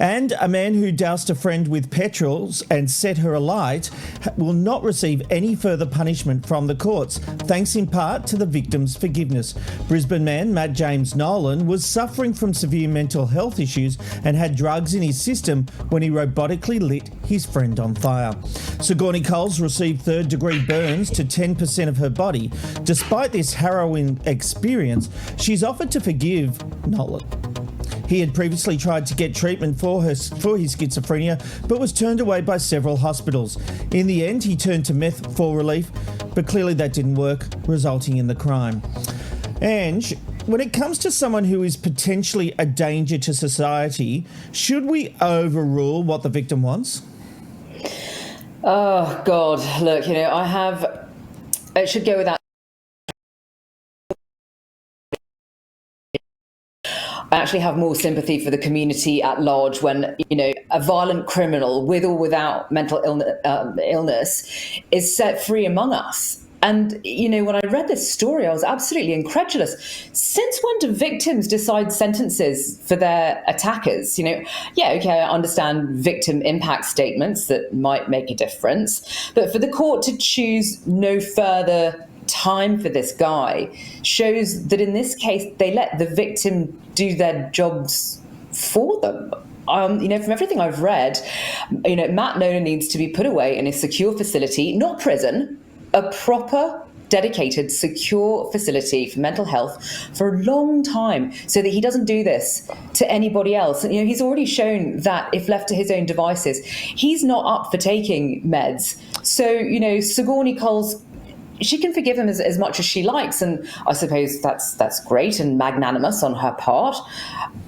And a man who doused a friend with petrol and set her alight will not receive any further punishment from the courts, thanks in part to the victim's forgiveness. Brisbane man Matt James Nolan was suffering from severe mental health issues and had drugs in his system when he robotically lit his friend on fire. Sigourney Coles received third-degree burns to 10% of her body. Despite this harrowing experience, she's offered to forgive Nolan. He had previously tried to get treatment for his schizophrenia, but was turned away by several hospitals. In the end, he turned to meth for relief, but clearly that didn't work, resulting in the crime. Ange, when it comes to someone who is potentially a danger to society, should we overrule what the victim wants? Oh, God. Look, it should go without. I actually have more sympathy for the community at large when, a violent criminal with or without mental illness is set free among us. And, when I read this story, I was absolutely incredulous. Since when do victims decide sentences for their attackers? I understand victim impact statements that might make a difference. But for the court to choose no further time for this guy shows that in this case, they let the victim do their jobs for them. From everything I've read, Matt Nolan needs to be put away in a secure facility, not prison, a proper, dedicated, secure facility for mental health for a long time so that he doesn't do this to anybody else. And, he's already shown that if left to his own devices, he's not up for taking meds. So, Sigourney Coles, she can forgive him as much as she likes, and I suppose that's great and magnanimous on her part.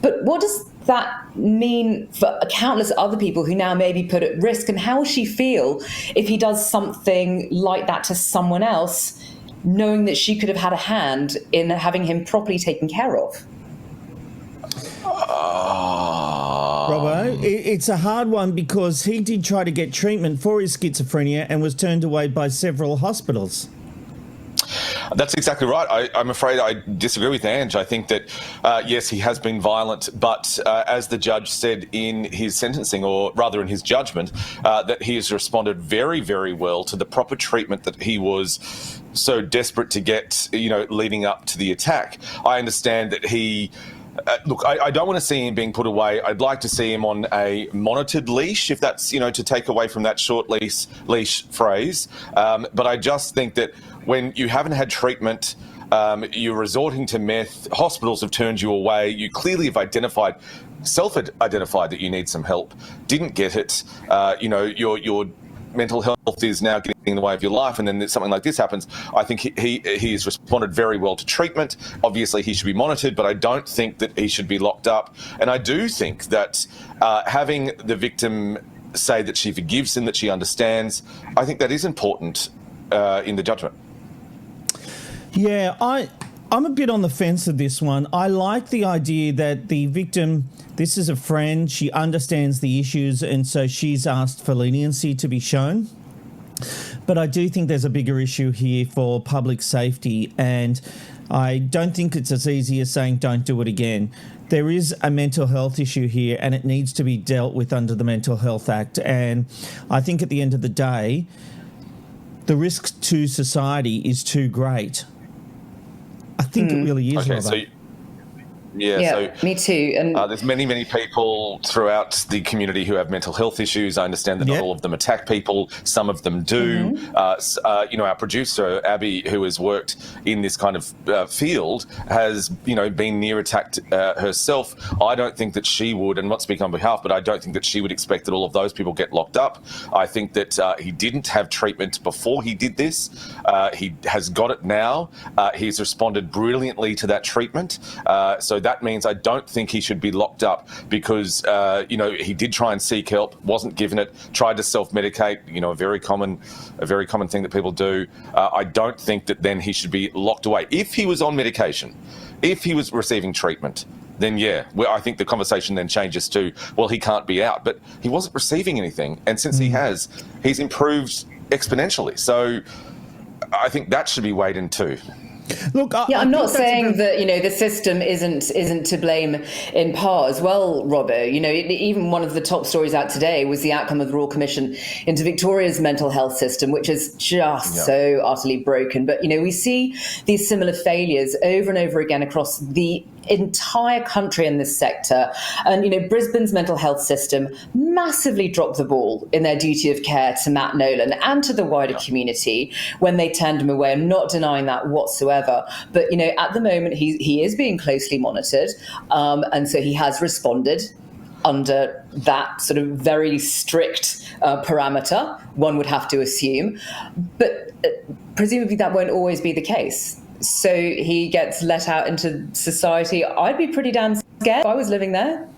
But what does that mean for countless other people who now may be put at risk? And how will she feel if he does something like that to someone else, knowing that she could have had a hand in having him properly taken care of? Robbo, it's a hard one because he did try to get treatment for his schizophrenia and was turned away by several hospitals. That's exactly right. I'm afraid I disagree with Ange. I think that, yes, he has been violent, but as the judge said in his sentencing, or rather in his judgment, that he has responded very, very well to the proper treatment that he was so desperate to get, leading up to the attack. I understand that he... look, I don't want to see him being put away. I'd like to see him on a monitored leash, if that's, to take away from that short leash phrase. But I just think that when you haven't had treatment, you're resorting to meth, hospitals have turned you away, you clearly have self-identified that you need some help, didn't get it, your mental health is now getting in the way of your life, and then something like this happens. I think he has responded very well to treatment. Obviously, he should be monitored, but I don't think that he should be locked up. And I do think that having the victim say that she forgives him, that she understands, I think that is important in the judgment. Yeah, I'm a bit on the fence of this one. I like the idea that the victim, this is a friend, she understands the issues, and so she's asked for leniency to be shown. But I do think there's a bigger issue here for public safety, and I don't think it's as easy as saying don't do it again. There is a mental health issue here, and it needs to be dealt with under the Mental Health Act. And I think at the end of the day, the risk to society is too great. I think it really is. Okay, Robert. so me too. And there's many people throughout the community who have mental health issues. I understand that not all of them attack people. Some of them do. Our producer, Abby, who has worked in this kind of field, has, been near attacked herself. I don't think that she would, and not speak on behalf, but I don't think that she would expect that all of those people get locked up. I think that he didn't have treatment before he did this. He has got it now. He's responded brilliantly to that treatment. So that means I don't think he should be locked up because, he did try and seek help, wasn't given it, tried to self-medicate, a very common thing that people do. I don't think that then he should be locked away. If he was on medication, if he was receiving treatment, then I think the conversation then changes to, well, he can't be out. But he wasn't receiving anything. And since he's improved exponentially. So I think that should be weighed in too. Look, I'm not think that's saying that the system isn't to blame in part as well, Robbo. Even one of the top stories out today was the outcome of the Royal Commission into Victoria's mental health system, which is just so utterly broken. But we see these similar failures over and over again across the entire country in this sector. And Brisbane's mental health system massively dropped the ball in their duty of care to Matt Nolan and to the wider community when they turned him away. I'm not denying that whatsoever. But at the moment he is being closely monitored, and so he has responded under that sort of very strict parameter, one would have to assume. But presumably that won't always be the case. So he gets let out into society. I'd be pretty damn scared if I was living there.